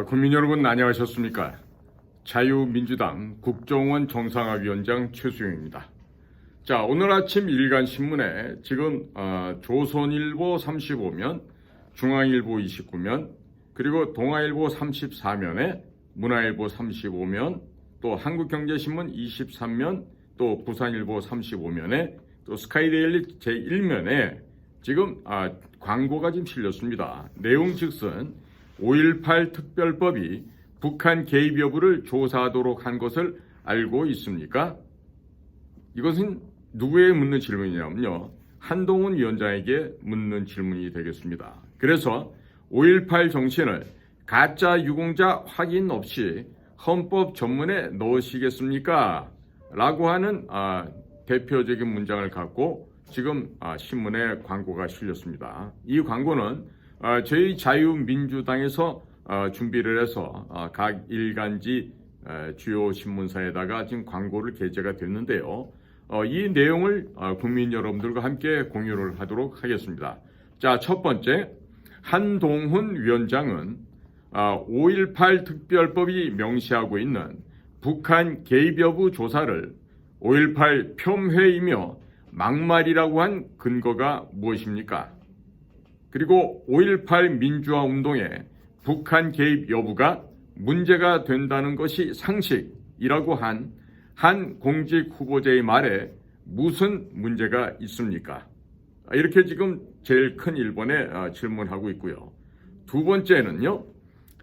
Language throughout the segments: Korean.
국민 여러분 안녕하셨습니까? 자유민주당 국정원 정상화위원장 최수영입니다. 자, 오늘 아침 일간신문에 지금 조선일보 35면, 중앙일보 29면, 그리고 동아일보 34면에 문화일보 35면, 또 한국경제신문 23면, 또 부산일보 35면에 또 스카이데일리 제1면에 지금 광고가 지금 실렸습니다. 내용 즉슨 5.18 특별법이 북한 개입 여부를 조사하도록 한 것을 알고 있습니까? 이것은 누구에게 묻는 질문이냐면요, 한동훈 위원장에게 묻는 질문이 되겠습니다. 그래서 5.18 정신을 가짜 유공자 확인 없이 헌법 전문에 넣으시겠습니까? 라고 하는 대표적인 문장을 갖고 지금 신문에 광고가 실렸습니다. 이 광고는 저희 자유민주당에서 준비를 해서 각 일간지 주요 신문사에다가 지금 광고를 게재가 됐는데요. 이 내용을 국민 여러분들과 함께 공유를 하도록 하겠습니다. 자, 첫 번째, 한동훈 위원장은 5.18 특별법이 명시하고 있는 북한 개입 여부 조사를 5.18 폄훼이며 막말이라고 한 근거가 무엇입니까? 그리고 5.18 민주화 운동에 북한 개입 여부가 문제가 된다는 것이 상식이라고 한 공직 후보자의 말에 무슨 문제가 있습니까? 이렇게 지금 제일 큰 1번에 질문하고 있고요. 두 번째는요,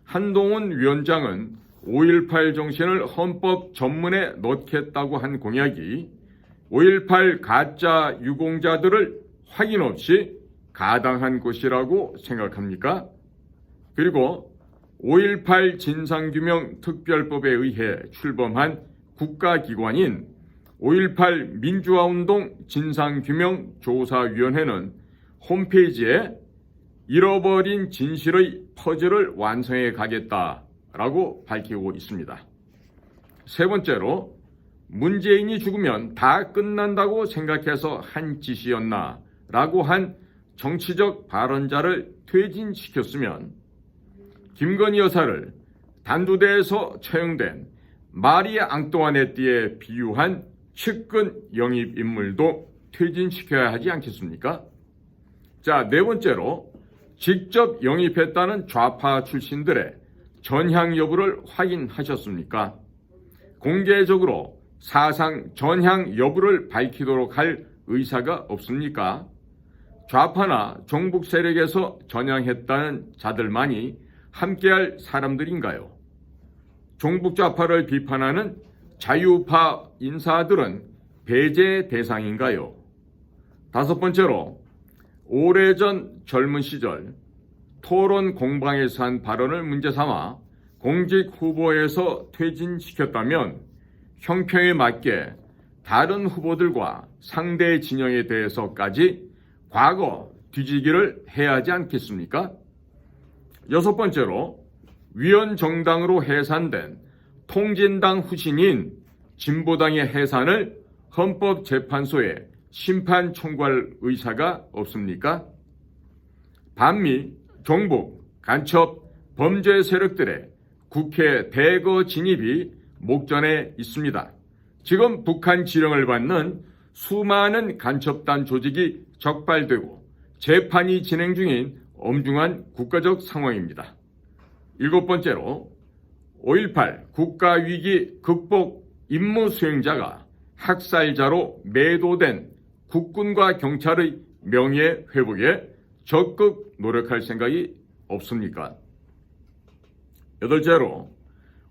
한동훈 위원장은 5.18 정신을 헌법 전문에 넣겠다고 한 공약이 5.18 가짜 유공자들을 확인 없이 가당한 것이라고 생각합니까? 그리고 5.18 진상규명 특별법에 의해 출범한 국가기관인 5.18 민주화운동 진상규명조사위원회는 홈페이지에 잃어버린 진실의 퍼즐을 완성해 가겠다라고 밝히고 있습니다. 세 번째로, 문재인이 죽으면 다 끝난다고 생각해서 한 짓이었나 라고 한 정치적 발언자를 퇴진시켰으면 김건희 여사를 단두대에서 처형된 마리 앙뚜아네트에 비유한 측근 영입 인물도 퇴진시켜야 하지 않겠습니까? 자, 네 번째로, 직접 영입했다는 좌파 출신들의 전향 여부를 확인하셨습니까? 공개적으로 사상 전향 여부를 밝히도록 할 의사가 없습니까? 좌파나 종북 세력에서 전향했다는 자들만이 함께할 사람들인가요? 종북 좌파를 비판하는 자유파 인사들은 배제 대상인가요? 다섯 번째로, 오래전 젊은 시절 토론 공방에서 한 발언을 문제 삼아 공직 후보에서 퇴진시켰다면 형평에 맞게 다른 후보들과 상대 진영에 대해서까지 과거 뒤지기를 해야 하지 않겠습니까? 여섯 번째로, 위원정당으로 해산된 통진당 후신인 진보당의 해산을 헌법재판소에 심판 청구할 의사가 없습니까? 반미, 종북, 간첩, 범죄 세력들의 국회 대거 진입이 목전에 있습니다. 지금 북한 지령을 받는 수많은 간첩단 조직이 적발되고 재판이 진행 중인 엄중한 국가적 상황입니다. 일곱 번째로, 5.18 국가위기 극복 임무 수행자가 학살자로 매도된 국군과 경찰의 명예 회복에 적극 노력할 생각이 없습니까? 여덟째로,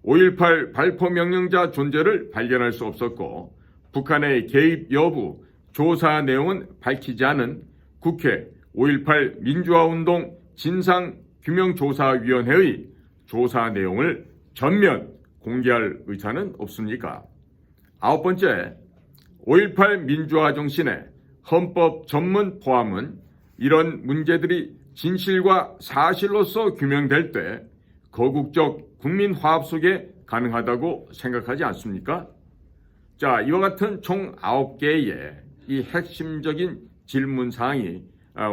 5.18 발포 명령자 존재를 발견할 수 없었고 북한의 개입 여부 조사 내용은 밝히지 않은 국회 5.18 민주화운동 진상규명조사위원회의 조사 내용을 전면 공개할 의사는 없습니까? 아홉 번째, 5.18 민주화 정신의 헌법 전문 포함은 이런 문제들이 진실과 사실로서 규명될 때 거국적 국민 화합 속에 가능하다고 생각하지 않습니까? 자, 이와 같은 총 9개의 이 핵심적인 질문 사항이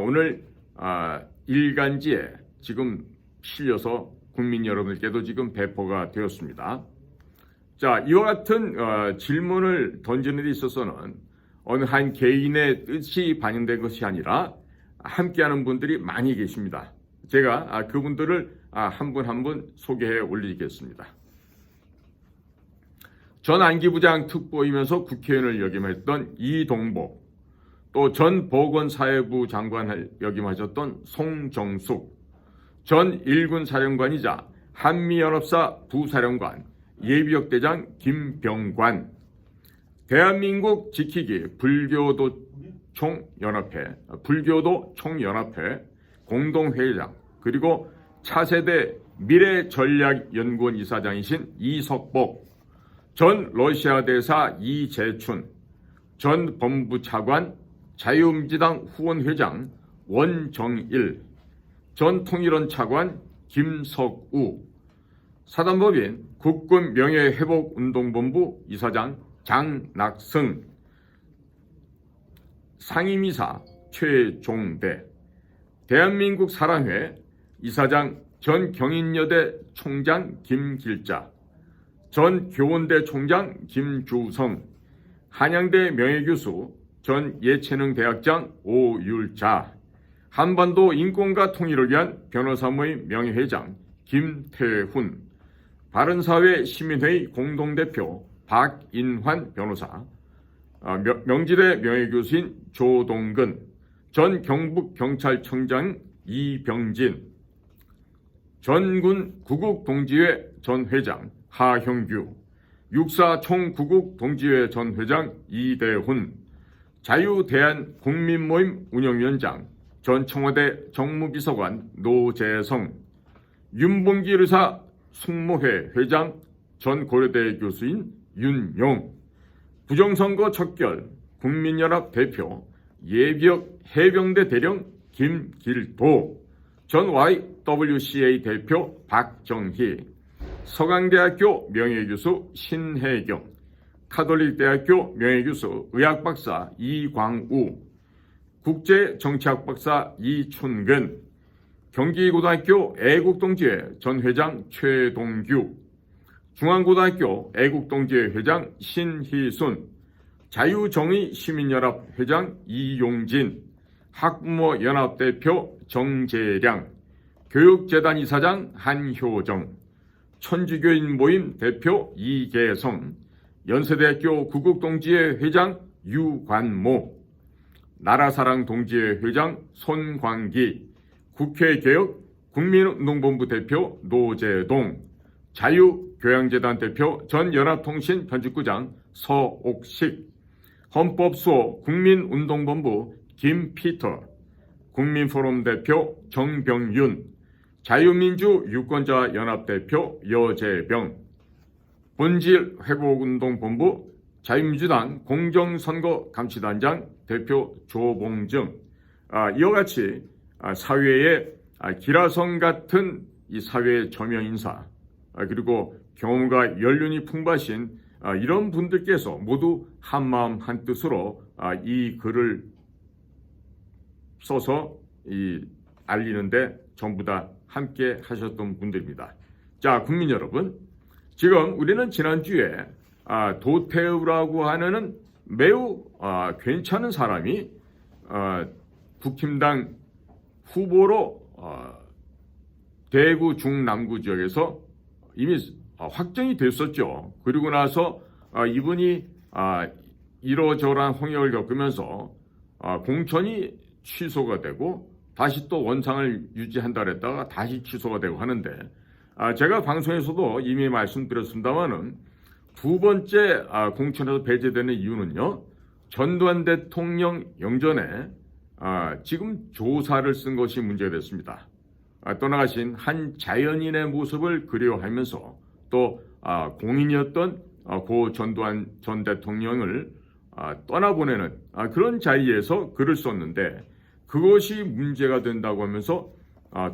오늘 일간지에 지금 실려서 국민 여러분들께도 지금 배포가 되었습니다. 자, 이와 같은 질문을 던지는 데 있어서는 어느 한 개인의 뜻이 반영된 것이 아니라 함께하는 분들이 많이 계십니다. 제가 그분들을 한 분 한 분 소개해 올리겠습니다. 전 안기부장 특보이면서 국회의원을 역임했던 이동복, 또 전 보건사회부 장관을 역임하셨던 송정숙, 전 일군 사령관이자 한미연합사 부사령관 예비역대장 김병관, 대한민국 지키기 불교도 총연합회 공동회장, 그리고 차세대 미래전략연구원 이사장이신 이석복, 전 러시아 대사 이재춘, 전 법무부차관 자유민주당 후원회장 원정일, 전 통일원 차관 김석우, 사단법인 국군명예회복운동본부 이사장 장낙승, 상임이사 최종대, 대한민국 사랑회 이사장 전 경인여대 총장 김길자, 전 교원대 총장 김주성, 한양대 명예교수 전 예체능대학장 오율자, 한반도 인권과 통일을 위한 변호사모임 명예회장 김태훈, 바른사회 시민회의 공동대표 박인환 변호사, 명지대 명예교수인 조동근, 전 경북경찰청장 이병진, 전군 구국동지회 전 회장 하형규, 육사총구국동지회 전 회장 이대훈, 자유대한국민모임 운영위원장 전 청와대 정무비서관 노재성, 윤봉길 의사 숙모회 회장 전 고려대 교수인 윤용, 부정선거 척결 국민연합 대표 예비역 해병대 대령 김길도, 전 YWCA 대표 박정희, 서강대학교 명예교수 신혜경, 카톨릭대학교 명예교수 의학박사 이광우, 국제정치학박사 이춘근, 경기고등학교 애국동지회 전 회장 최동규, 중앙고등학교 애국동지회 회장 신희순, 자유정의시민연합 회장 이용진, 학부모연합대표 정재량, 교육재단 이사장 한효정, 천주교인 모임 대표 이계성, 연세대학교 구국동지회 회장 유관모, 나라사랑 동지회 회장 손광기, 국회개혁 국민운동본부 대표 노재동, 자유교양재단 대표 전 연합통신 편집국장 서옥식, 헌법수호 국민운동본부 김피터, 국민포럼 대표 정병윤, 자유민주유권자연합대표 여재병, 본질회복운동본부 자유민주당 공정선거감시단장 대표 조봉정, 이와 같이 사회의 기라성 같은 이 사회의 저명인사, 그리고 경험과 연륜이 풍부하신 이런 분들께서 모두 한마음 한뜻으로 이 글을 써서 알리는데 전부 다 함께 하셨던 분들입니다. 자, 국민 여러분, 지금 우리는 지난주에 도태우라고 하는 매우 괜찮은 사람이 국힘당 후보로 대구 중남구 지역에서 이미 확정이 됐었죠. 그리고 나서 이분이 이러저러한 홍역을 겪으면서 공천이 취소가 되고 다시 또 원상을 유지한다 그랬다가 다시 취소가 되고 하는데, 제가 방송에서도 이미 말씀드렸습니다마는 두 번째 공천에서 배제되는 이유는요, 전두환 대통령 영전에 지금 조사를 쓴 것이 문제가 됐습니다. 떠나가신 한 자연인의 모습을 그리워하면서 또 공인이었던 고 전두환 전 대통령을 떠나보내는 그런 자리에서 글을 썼는데, 그것이 문제가 된다고 하면서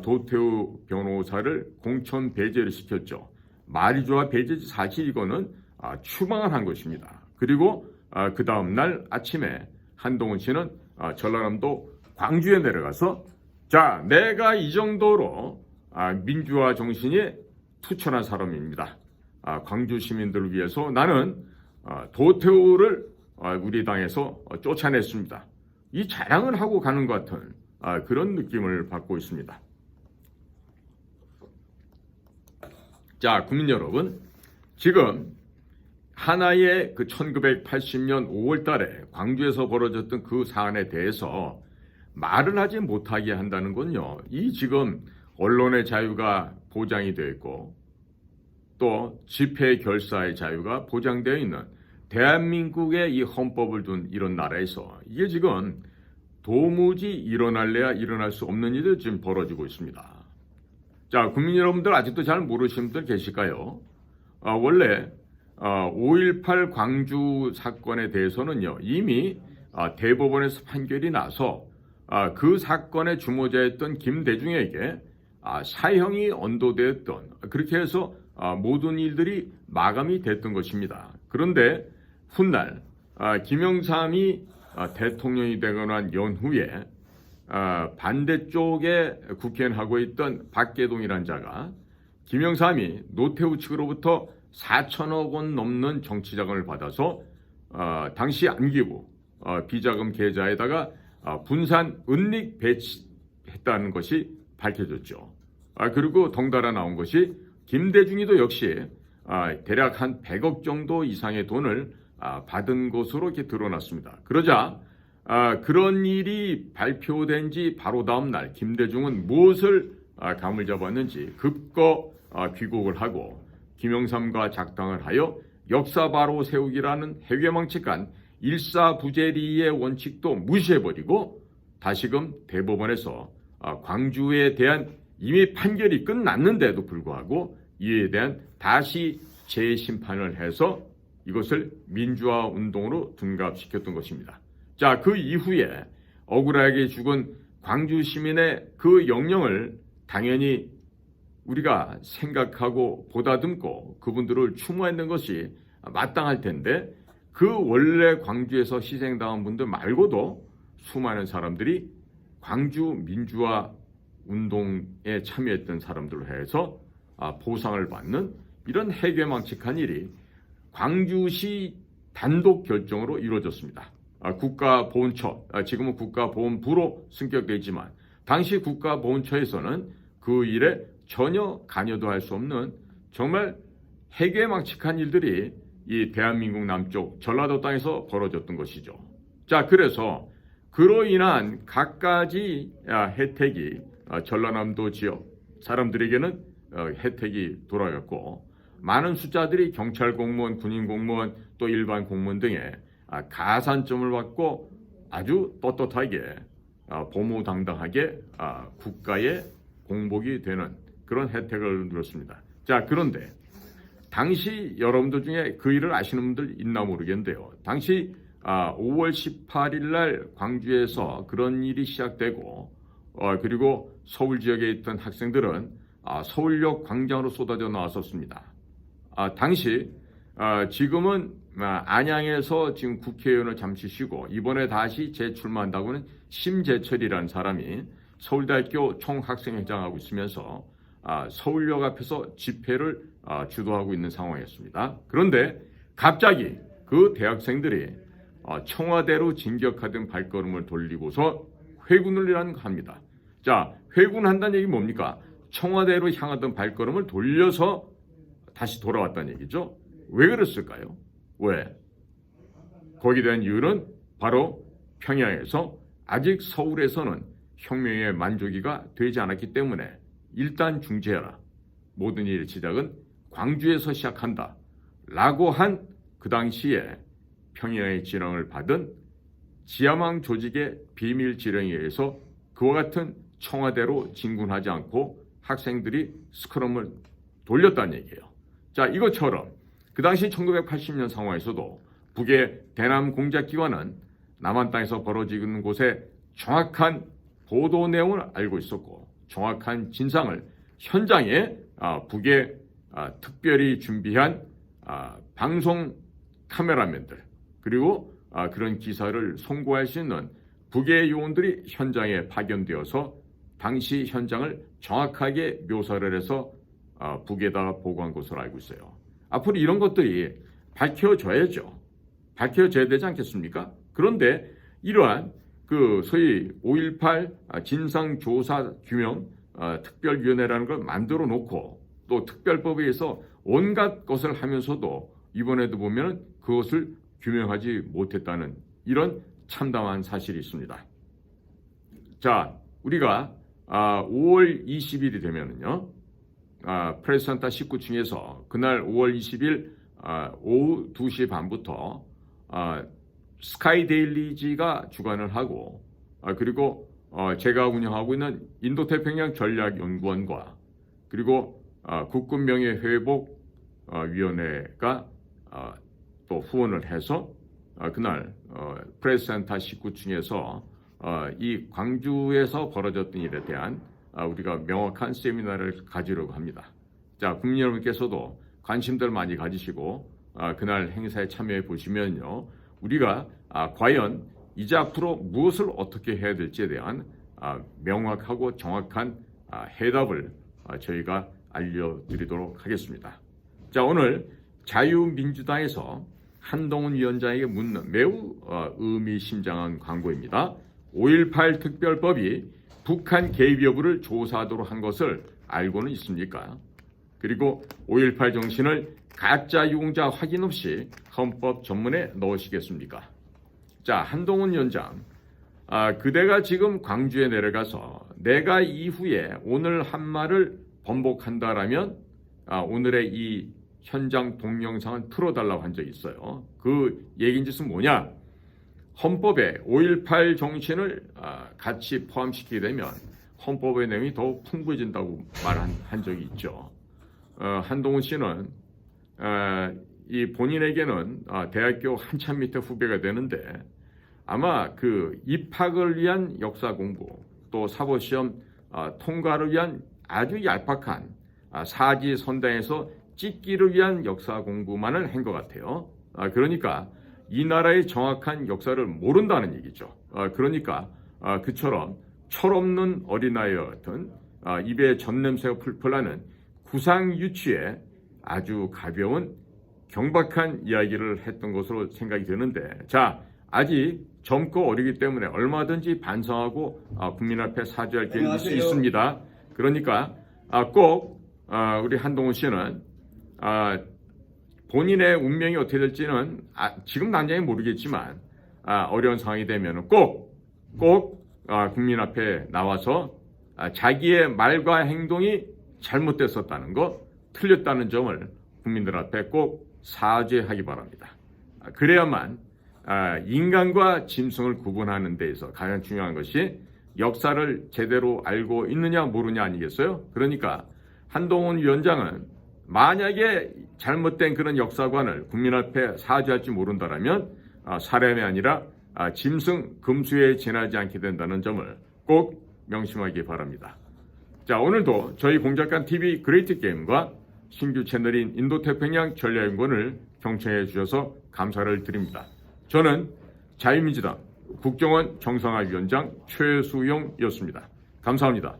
도태우 변호사를 공천 배제를 시켰죠. 말이 좋아 배제지 사실 이거는 추방을 한 것입니다. 그리고 그 다음날 아침에 한동훈 씨는 전라남도 광주에 내려가서 자, 내가 이 정도로 민주화 정신이 투철한 사람입니다. 광주 시민들을 위해서 나는 도태우를 우리 당에서 쫓아냈습니다. 이 자랑을 하고 가는 것 같은 그런 느낌을 받고 있습니다. 자, 국민 여러분, 지금 하나의 그 1980년 5월 달에 광주에서 벌어졌던 그 사안에 대해서 말을 하지 못하게 한다는 건요, 이 지금 언론의 자유가 보장이 되어 있고 또 집회 결사의 자유가 보장되어 있는 대한민국의 이 헌법을 둔 이런 나라에서 이게 지금 도무지 일어날래야 일어날 수 없는 일이 지금 벌어지고 있습니다. 자, 국민 여러분들 아직도 잘 모르시는 분들 계실까요? 원래 5.18 광주 사건에 대해서는요, 이미 대법원에서 판결이 나서 그 사건의 주모자였던 김대중에게 사형이 언도되었던, 그렇게 해서 모든 일들이 마감이 됐던 것입니다. 그런데 훗날 김영삼이 대통령이 되고 난 연후에 반대쪽에 국회의원하고 있던 박계동이라는 자가 김영삼이 노태우 측으로부터 4천억 원 넘는 정치자금을 받아서 당시 안기부 비자금 계좌에다가 분산 은닉 배치했다는 것이 밝혀졌죠. 그리고 덩달아 나온 것이 김대중이도 역시 대략 한 100억 정도 이상의 돈을 받은 것으로 이렇게 드러났습니다. 그러자 그런 일이 발표된 지 바로 다음 날 김대중은 무엇을 감을 잡았는지 급거 귀국을 하고 김영삼과 작당을 하여 역사 바로 세우기라는 해괴망측한 일사부재리의 원칙도 무시해버리고 다시금 대법원에서 광주에 대한 이미 판결이 끝났는데도 불구하고 이에 대한 다시 재심판을 해서 이것을 민주화 운동으로 둔갑시켰던 것입니다. 자, 그 이후에 억울하게 죽은 광주 시민의 그 영령을 당연히 우리가 생각하고 보다듬고 그분들을 추모하는 것이 마땅할 텐데 그 원래 광주에서 희생당한 분들 말고도 수많은 사람들이 광주 민주화 운동에 참여했던 사람들로 해서 보상을 받는 이런 해괴망측한 일이 광주시 단독 결정으로 이루어졌습니다. 국가보훈처, 지금은 국가보훈부로 승격되어 있지만 당시 국가보훈처에서는 그 일에 전혀 관여도 할 수 없는 정말 해괴망측한 일들이 이 대한민국 남쪽 전라도 땅에서 벌어졌던 것이죠. 자, 그래서 그로 인한 갖가지 혜택이 전라남도 지역 사람들에게는 혜택이 돌아갔고 많은 숫자들이 경찰 공무원, 군인 공무원, 또 일반 공무원 등의 가산점을 받고 아주 떳떳하게 보무당당하게 국가의 공복이 되는 그런 혜택을 누렸습니다. 자, 그런데 당시 여러분들 중에 그 일을 아시는 분들 있나 모르겠는데요. 당시 5월 18일 날 광주에서 그런 일이 시작되고 그리고 서울 지역에 있던 학생들은 서울역 광장으로 쏟아져 나왔었습니다. 당시 지금은 안양에서 지금 국회의원을 잠시 쉬고 이번에 다시 재출마한다고는 심재철이라는 사람이 서울대학교 총학생회장하고 있으면서 서울역 앞에서 집회를 주도하고 있는 상황이었습니다. 그런데 갑자기 그 대학생들이 청와대로 진격하던 발걸음을 돌리고서 회군을 합니다. 자, 회군한다는 얘기 뭡니까? 청와대로 향하던 발걸음을 돌려서 다시 돌아왔다는 얘기죠. 왜 그랬을까요? 왜? 거기에 대한 이유는 바로 평양에서 아직 서울에서는 혁명의 만조기가 되지 않았기 때문에 일단 중지해라. 모든 일의 시작은 광주에서 시작한다. 라고 한 그 당시에 평양의 지령을 받은 지하망 조직의 비밀 지령에 의해서 그와 같은 청와대로 진군하지 않고 학생들이 스크럼을 돌렸다는 얘기예요. 자, 이것처럼 그 당시 1980년 상황에서도 북의 대남 공작기관은 남한 땅에서 벌어지는 곳에 정확한 보도 내용을 알고 있었고 정확한 진상을 현장에 북의 특별히 준비한 방송 카메라맨들 그리고 그런 기사를 송고할 수 있는 북의 요원들이 현장에 파견되어서 당시 현장을 정확하게 묘사를 해서 북에다가 보고한 것으로 알고 있어요. 앞으로 이런 것들이 밝혀져야죠. 밝혀져야 되지 않겠습니까? 그런데 이러한 그 소위 5.18 진상조사 규명 특별위원회라는 걸 만들어 놓고 또 특별법에 의해서 온갖 것을 하면서도 이번에도 보면 그것을 규명하지 못했다는 이런 참담한 사실이 있습니다. 자, 우리가 5월 20일이 되면은요, 프레스센터 19층에서 그날 5월 20일 오후 2시 반부터 스카이데일리지가 주관을 하고 그리고 제가 운영하고 있는 인도태평양 전략연구원과 그리고 국군명예회복위원회가 또 후원을 해서 그날 프레스센터 19층에서 이 광주에서 벌어졌던 일에 대한 우리가 명확한 세미나를 가지려고 합니다. 자, 국민 여러분께서도 관심들 많이 가지시고 그날 행사에 참여해 보시면요, 우리가 과연 이제 앞으로 무엇을 어떻게 해야 될지에 대한 명확하고 정확한 해답을 저희가 알려드리도록 하겠습니다. 자, 오늘 자유민주당에서 한동훈 위원장에게 묻는 매우 의미심장한 광고입니다. 5.18 특별법이 북한 개입 여부를 조사하도록 한 것을 알고는 있습니까? 그리고 5.18 정신을 가짜 유공자 확인 없이 헌법 전문에 넣으시겠습니까? 자, 한동훈 위원장, 그대가 지금 광주에 내려가서 내가 이후에 오늘 한 말을 번복한다라면 오늘의 이 현장 동영상은 틀어달라고 한 적이 있어요. 그 얘기인즉슨 뭐냐? 헌법에 5.18 정신을 같이 포함시키게 되면 헌법의 내용이 더욱 풍부해진다고 말한 적이 있죠. 한동훈 씨는 이 본인에게는 대학교 한참 밑에 후배가 되는데 아마 그 입학을 위한 역사 공부 또 사법시험 통과를 위한 아주 얄팍한 사지선다에서 찍기를 위한 역사 공부만을 한 것 같아요. 그러니까 이 나라의 정확한 역사를 모른다는 얘기죠. 그러니까 그처럼 철없는 어린아이와 같은 입에 젖냄새가 풀풀 나는 구상유치에 아주 가벼운 경박한 이야기를 했던 것으로 생각이 되는데, 자, 아직 젊고 어리기 때문에 얼마든지 반성하고 국민 앞에 사죄할 기회를 줄 수 있습니다. 그러니까 꼭 우리 한동훈 씨는 본인의 운명이 어떻게 될지는 지금 당장에 모르겠지만 어려운 상황이 되면 꼭 국민 앞에 나와서 자기의 말과 행동이 잘못됐었다는 것, 틀렸다는 점을 국민들 앞에 꼭 사죄하기 바랍니다. 그래야만 인간과 짐승을 구분하는 데에서 가장 중요한 것이 역사를 제대로 알고 있느냐 모르냐 아니겠어요? 그러니까 한동훈 위원장은 만약에 잘못된 그런 역사관을 국민 앞에 사죄할지 모른다라면 사람이 아니라 짐승 금수에 지나지 않게 된다는 점을 꼭 명심하기 바랍니다. 자, 오늘도 저희 공작관 TV 그레이트 게임과 신규 채널인 인도태평양 전략연구원을 경청해 주셔서 감사를 드립니다. 저는 자유민주당 국정원 정상화 위원장 최수용이었습니다. 감사합니다.